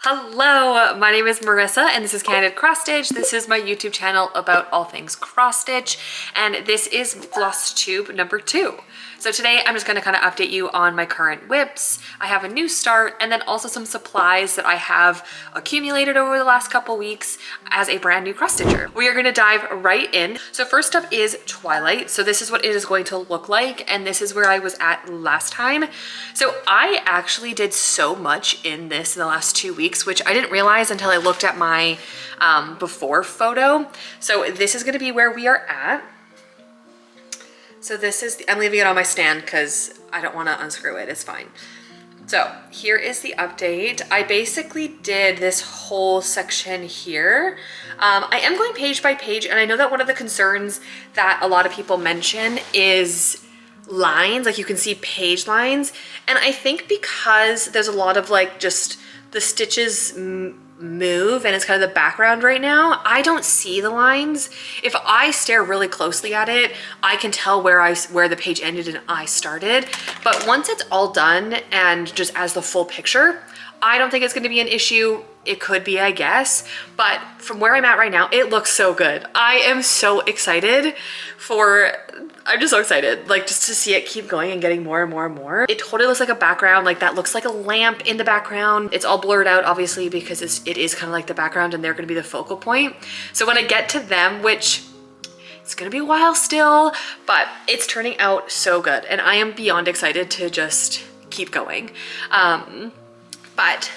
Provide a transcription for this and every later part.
Hello, my name is Marissa and this is Candid Cross Stitch. This is my YouTube channel about all things cross stitch, and this is Flosstube number 2. So today I'm just going to kind of update you on my current WIPs. I have a new start and then also some supplies that I have accumulated over the last couple weeks as a brand new cross stitcher. We are going to dive right in. So first up is Twilight. So this is what it is going to look like, and this is where I was at last time. So I actually did so much in this in the last 2 weeks, which I didn't realize until I looked at my before photo. So this is going to be where we are at. So this is, I'm leaving it on my stand because I don't want to unscrew it, it's fine. So here is the update. I basically did this whole section here. I am going page by page, and I know that one of the concerns that a lot of people mention is lines, like you can see page lines. And I think because there's a lot of like just the stitches move and it's kind of the background right now, I don't see the lines. If I stare really closely at it, I can tell where the page ended and I started. But once it's all done and just as the full picture, I don't think it's going to be an issue. It could be, I guess, but from where I'm at right now, it looks so good. I am so excited I'm just so excited, like just to see it keep going and getting more and more and more. It totally looks like a background, like that looks like a lamp in the background. It's all blurred out obviously because it is kind of like the background and they're going to be the focal point. So when I get to them, which it's gonna be a while still, but it's turning out so good and I am beyond excited to just keep going. But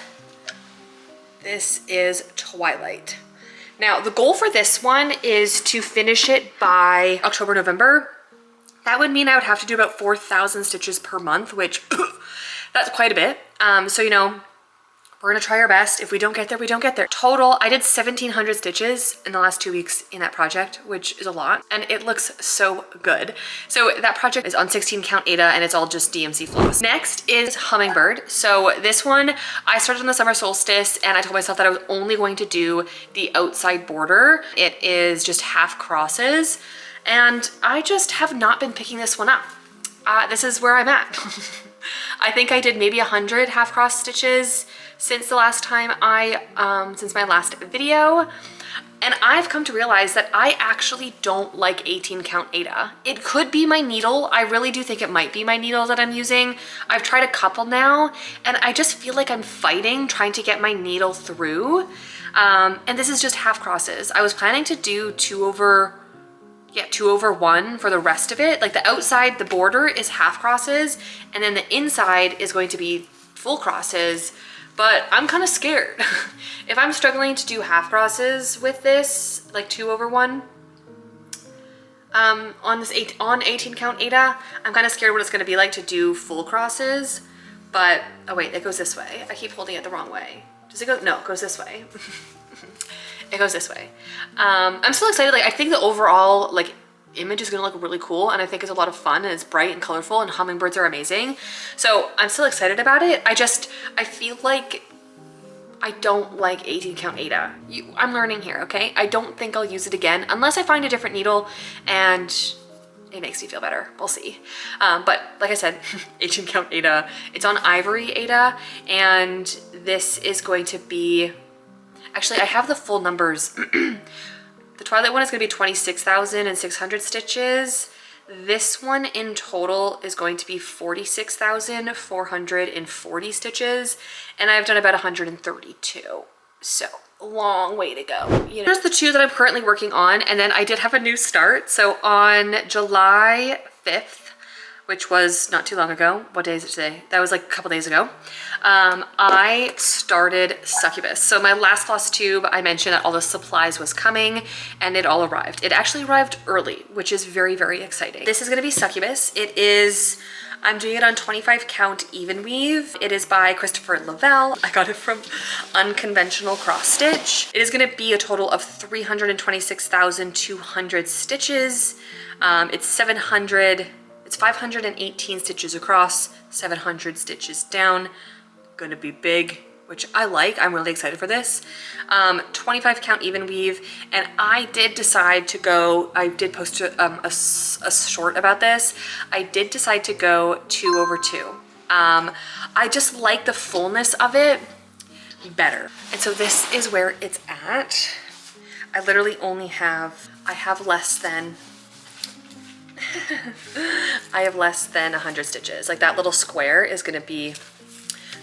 this is Twilight. Now, the goal for this one is to finish it by October, November. That would mean I would have to do about 4,000 stitches per month, which that's quite a bit. So, you know, we're gonna try our best. If we don't get there, we don't get there. Total, I did 1,700 stitches in the last 2 weeks in that project, which is a lot, and it looks so good. So that project is on 16 count Aida, and it's all just DMC floss. Next is Hummingbird. So this one, I started on the summer solstice, and I told myself that I was only going to do the outside border. It is just half crosses, and I just have not been picking this one up. This is where I'm at. I think I did maybe 100 half cross stitches since the last time since my last video. And I've come to realize that I actually don't like 18 count Aida. It could be my needle. I really do think it might be my needle that I'm using. I've tried a couple now and I just feel like I'm fighting trying to get my needle through. And this is just half crosses. I was planning to do 2 over 1 for the rest of it. Like the outside, the border is half crosses, and then the inside is going to be full crosses, but I'm kind of scared. If I'm struggling to do half crosses with this, like 2 over 1, on 18 count Aida, I'm kind of scared what it's going to be like to do full crosses. But, oh wait, it goes this way. I keep holding it the wrong way. Does it go? No, it goes this way. It goes this way. I'm still excited. Like I think the overall like image is gonna look really cool, and I think it's a lot of fun and it's bright and colorful, and hummingbirds are amazing. So I'm still excited about it. I feel like I don't like 18 count Aida. I'm learning here, okay? I don't think I'll use it again unless I find a different needle and it makes me feel better. We'll see. But like I said, 18 count Aida. It's on ivory Aida, and this is going to be, actually, I have the full numbers. The Twilight one is going to be 26,600 stitches. This one in total is going to be 46,440 stitches, and I've done about 132. So a long way to go. You know, here's the 2 that I'm currently working on, and then I did have a new start. So on July 5th, which was not too long ago. What day is it today? That was like a couple days ago. I started Succubus. So my last Flosstube, I mentioned that all the supplies was coming and it all arrived. It actually arrived early, which is very, very exciting. This is gonna be Succubus. I'm doing it on 25 count even weave. It is by Christopher Lovell. I got it from Unconventional Cross Stitch. It is gonna be a total of 326,200 stitches. It's 518 stitches across, 700 stitches down. Gonna be big, which I like. I'm really excited for this. 25 count even weave, and I did decide to go, I did post a short about this. I did decide to go 2 over 2. I just like the fullness of it. better. And so this is where it's at. I literally only have, I have less than 100 stitches. Like that little square is gonna be,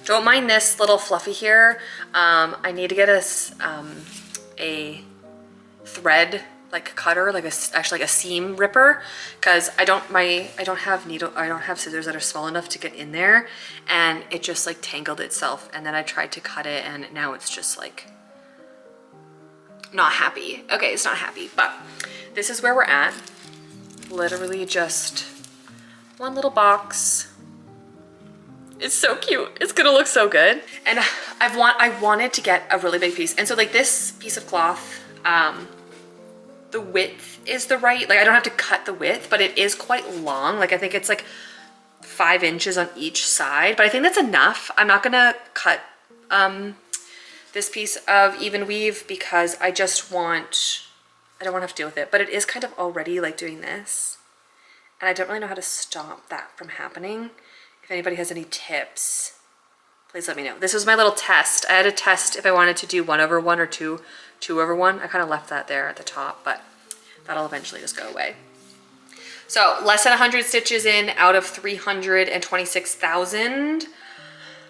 don't mind this little fluffy here. I need to get us a thread like cutter, like actually like a seam ripper, because I don't have scissors that are small enough to get in there, and it just like tangled itself, and then I tried to cut it and now it's just like not happy. Okay, it's not happy, but this is where we're at. Literally just one little box. It's so cute. It's gonna look so good. And I wanted to get a really big piece, and so like this piece of cloth, the width is the right, like I don't have to cut the width, but it is quite long. Like I think it's like 5 inches on each side, but I think that's enough. I'm not gonna cut this piece of even weave because I don't want to have to deal with it, but it is kind of already like doing this, and I don't really know how to stop that from happening. If anybody has any tips, please let me know. This was my little test. I had a test if I wanted to do 1/1 or 2/1. I kind of left that there at the top, but that'll eventually just go away. So less than 100 stitches in out of 326,000.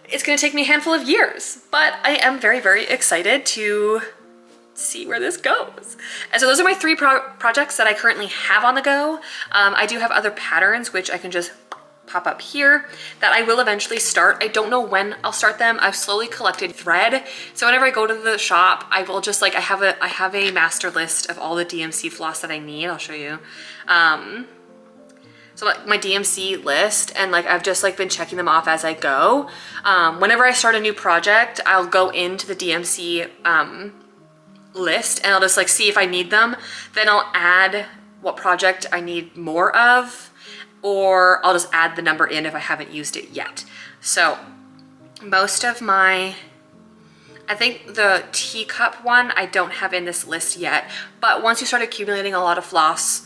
It's gonna take me a handful of years, but I am very, very excited to see where this goes. And so those are my 3 projects that I currently have on the go. I do have other patterns, which I can just pop up here, that I will eventually start. I don't know when I'll start them. I've slowly collected thread, so whenever I go to the shop, I will just like, I have a master list of all the DMC floss that I need. I'll show you. So like my DMC list, and like I've just like been checking them off as I go. Whenever I start a new project, I'll go into the DMC list and I'll just like see if I need them. Then I'll add what project I need more of, or I'll just add the number in if I haven't used it yet. So most of my, I think the teacup one I don't have in this list yet, but once you start accumulating a lot of floss,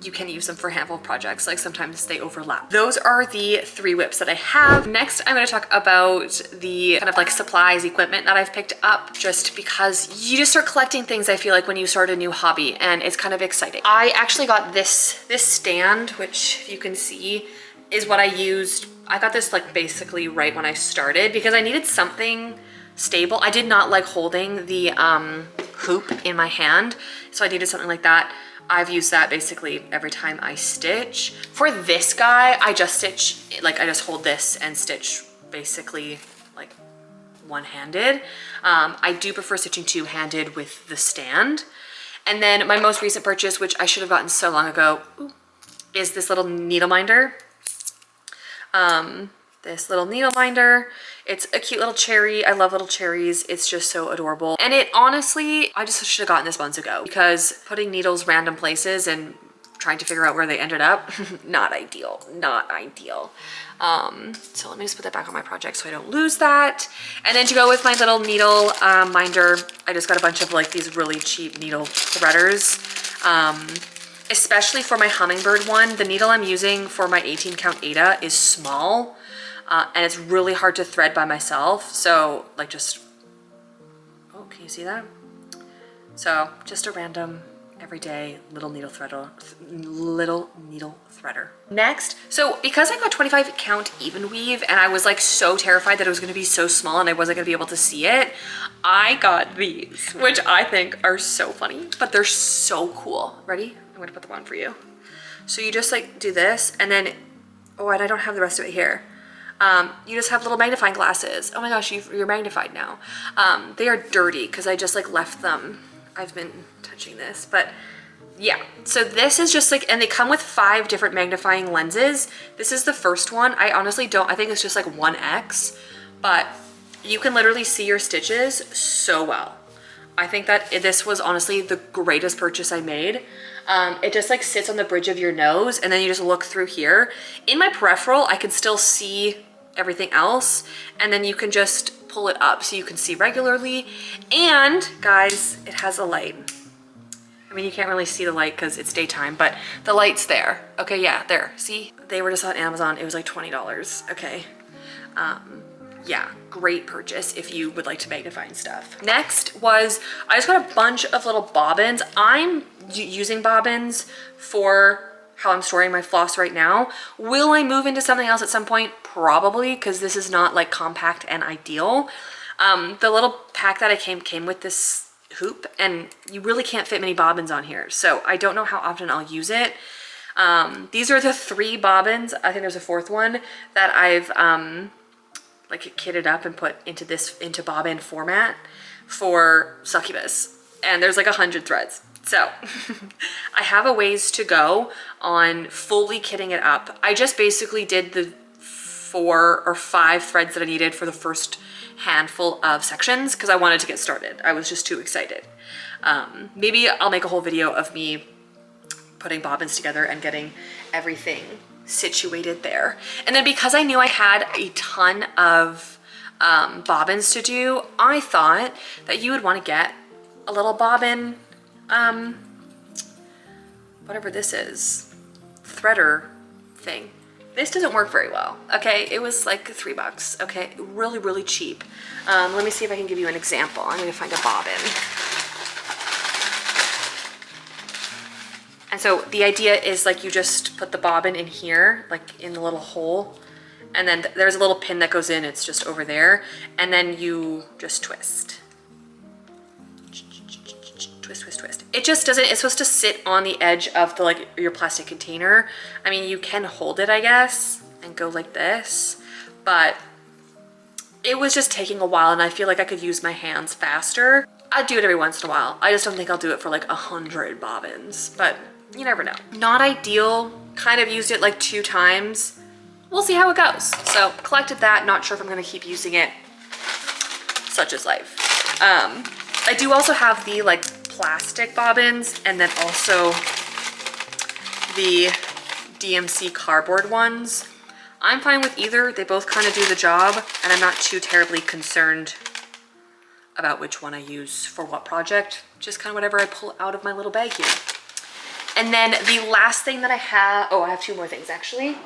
you can use them for a handful of projects. Like sometimes they overlap. Those are the 3 WIPs that I have. Next, I'm gonna talk about the kind of like supplies, equipment that I've picked up, just because you just start collecting things, I feel like, when you start a new hobby, and it's kind of exciting. I actually got this stand, which if you can see is what I used. I got this like basically right when I started because I needed something stable. I did not like holding the hoop in my hand, so I needed something like that. I've used that basically every time I stitch. For this guy, I just stitch, like I just hold this and stitch basically like one-handed. I do prefer stitching two-handed with the stand. And then my most recent purchase, which I should have gotten so long ago, is this little needle minder. This little needle minder. It's a cute little cherry. I love little cherries. It's just so adorable. And it honestly, I just should have gotten this months ago, because putting needles random places and trying to figure out where they ended up, not ideal, not ideal. So let me just put that back on my project so I don't lose that. And then to go with my little needle minder, I just got a bunch of like these really cheap needle threaders. Especially for my Hummingbird one, the needle I'm using for my 18 count Aida is small. And it's really hard to thread by myself. So like just, oh, can you see that? So just a random everyday little needle threader, Next, so because I got 25 count even weave and I was like so terrified that it was gonna be so small and I wasn't gonna be able to see it, I got these, which I think are so funny, but they're so cool. Ready? I'm gonna put them on for you. So you just like do this and then, oh, and I don't have the rest of it here. You just have little magnifying glasses. Oh my gosh, you're magnified now. They are dirty because I just like left them. I've been touching this, but yeah. So this is just like, and they come with 5 different magnifying lenses. This is the first one. I honestly don't, I think it's just like 1x, but you can literally see your stitches so well. I think that this was honestly the greatest purchase I made. It just like sits on the bridge of your nose and then you just look through here. In my peripheral, I can still see everything else, and then you can just pull it up so you can see regularly. And guys, it has a light. I mean, you can't really see the light because it's daytime, but the light's there. Okay, yeah, there, see? They were just on Amazon, it was like $20, okay? yeah, great purchase if you would like to magnify stuff. Next was, I just got a bunch of little bobbins. I'm using bobbins for how I'm storing my floss right now. Will I move into something else at some point? Probably, because this is not like compact and ideal. The little pack that I came with this hoop, and you really can't fit many bobbins on here. So I don't know how often I'll use it. These are the 3 bobbins. I think there's a 4th one that I've like kitted up and put into bobbin format for Succubus. And there's like 100 threads. So I have a ways to go on fully kitting it up. I just basically did the 4 or 5 threads that I needed for the first handful of sections because I wanted to get started. I was just too excited. Maybe I'll make a whole video of me putting bobbins together and getting everything situated there. And then because I knew I had a ton of bobbins to do, I thought that you would want to get a little bobbin, whatever this is, threader thing. This doesn't work very well, okay? It was like $3, okay? Really, really cheap. Let me see if I can give you an example. I'm gonna find a bobbin. And so the idea is like you just put the bobbin in here, like in the little hole, and then there's a little pin that goes in, it's just over there, and then you just twist. Twist, twist, twist. It just doesn't, it's supposed to sit on the edge of the like your plastic container. I mean, you can hold it, I guess, and go like this, but it was just taking a while and I feel like I could use my hands faster. I'd do it every once in a while. I just don't think I'll do it for like 100 bobbins, but you never know. Not ideal, kind of used it like 2 times. We'll see how it goes. So collected that, not sure if I'm gonna keep using it. Such is life. I do also have the like plastic bobbins and then also the DMC cardboard ones. I'm fine with either. They both kind of do the job and I'm not too terribly concerned about which one I use for what project. Just kind of whatever I pull out of my little bag here. And then the last thing that I have, oh, I have 2 more things actually.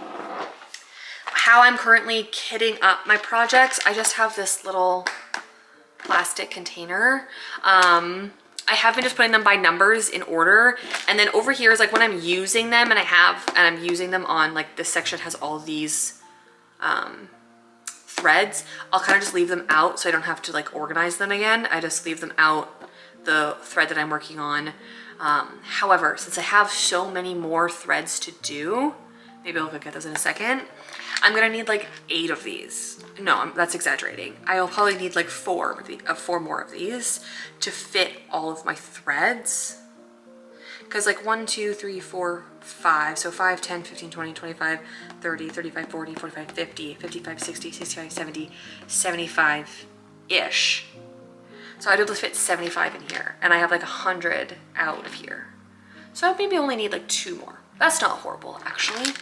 How I'm currently kitting up my projects, I just have this little plastic container. I have been just putting them by numbers in order. And then over here is like when I'm using them and I'm using them on like this section has all these threads, I'll kind of just leave them out so I don't have to like organize them again. I just leave them out, the thread that I'm working on. However, since I have so many more threads to do, maybe I'll look at those in a second, I'm gonna need like 8 of these. No, that's exaggerating. I'll probably need like 4 more of these to fit all of my threads. Because like 1, 2, 3, 4, 5. So 5, 10, 15, 20, 25, 30, 35, 40, 45, 50, 55, 60, 65, 70, 75-ish. So I'd be able to fit 75 in here. And I have like 100 out of here. So I maybe only need like 2 more. That's not horrible actually.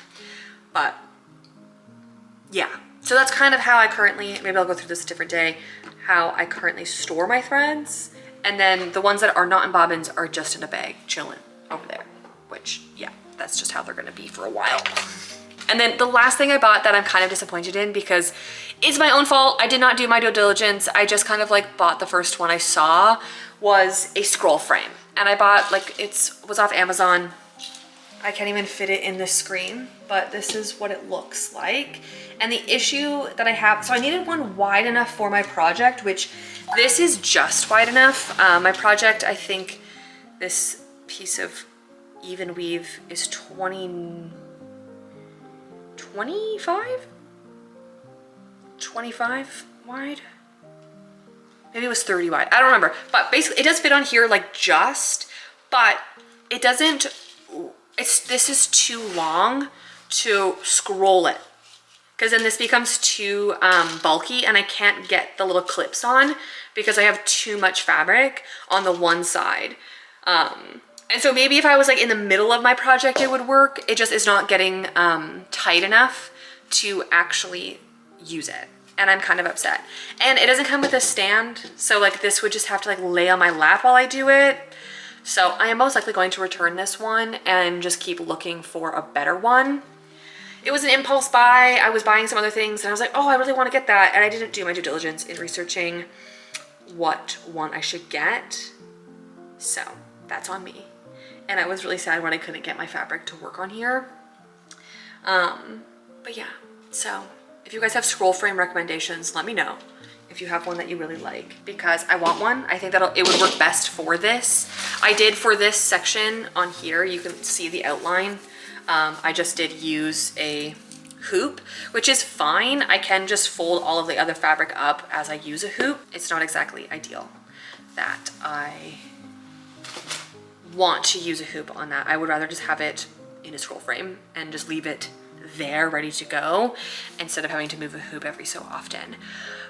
But yeah. So that's kind of how I currently, maybe I'll go through this a different day, how I currently store my threads. And then the ones that are not in bobbins are just in a bag, chilling over there, which yeah, that's just how they're gonna be for a while. And then the last thing I bought that I'm kind of disappointed in because it's my own fault. I did not do my due diligence. I just kind of like bought the first one I saw was a scroll frame. And I bought like, was off Amazon. I can't even fit it in the screen, but this is what it looks like. And the issue that I have, so I needed one wide enough for my project, which this is just wide enough. My project, I think this piece of even weave is 25 wide. Maybe it was 30 wide. I don't remember, but basically it does fit on here like just, but it doesn't, this is too long to scroll it. Because then this becomes too bulky and I can't get the little clips on because I have too much fabric on the one side. And so maybe if I was like in the middle of my project, it would work. It just is not getting tight enough to actually use it. And I'm kind of upset. And it doesn't come with a stand. So like this would just have to like lay on my lap while I do it. So I am most likely going to return this one and just keep looking for a better one. it was an impulse buy. I was buying some other things and I was like, oh, I really want to get that. And I didn't do my due diligence in researching what one I should get. So that's on me. And I was really sad when I couldn't get my fabric to work on here. But yeah, so if you guys have scroll frame recommendations, let me know if you have one that you really like, because I want one. I think that it would work best for this. I did for this section on here, you can see the outline. I just did use a hoop, which is fine. I can just fold all of the other fabric up as I use a hoop. It's not exactly ideal that I want to use a hoop on that. I would rather just have it in a scroll frame and just leave it there ready to go instead of having to move a hoop every so often.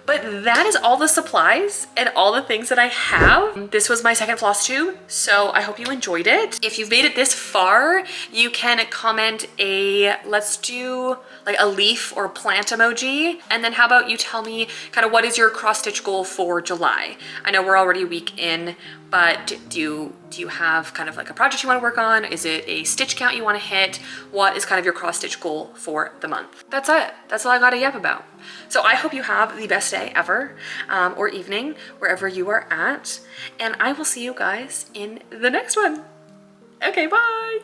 But that is all the supplies and all the things that I have. This was my second floss tube, so I hope you enjoyed it. If you've made it this far, you can comment let's do like a leaf or plant emoji. And then how about you tell me kind of what is your cross stitch goal for July? I know we're already a week in, but do you have kind of like a project you want to work on? Is it a stitch count you want to hit? What is kind of your cross stitch goal for the month? That's it. That's all I got to yap about. So I hope you have the best day ever, or evening, wherever you are at. And I will see you guys in the next one. Okay, bye.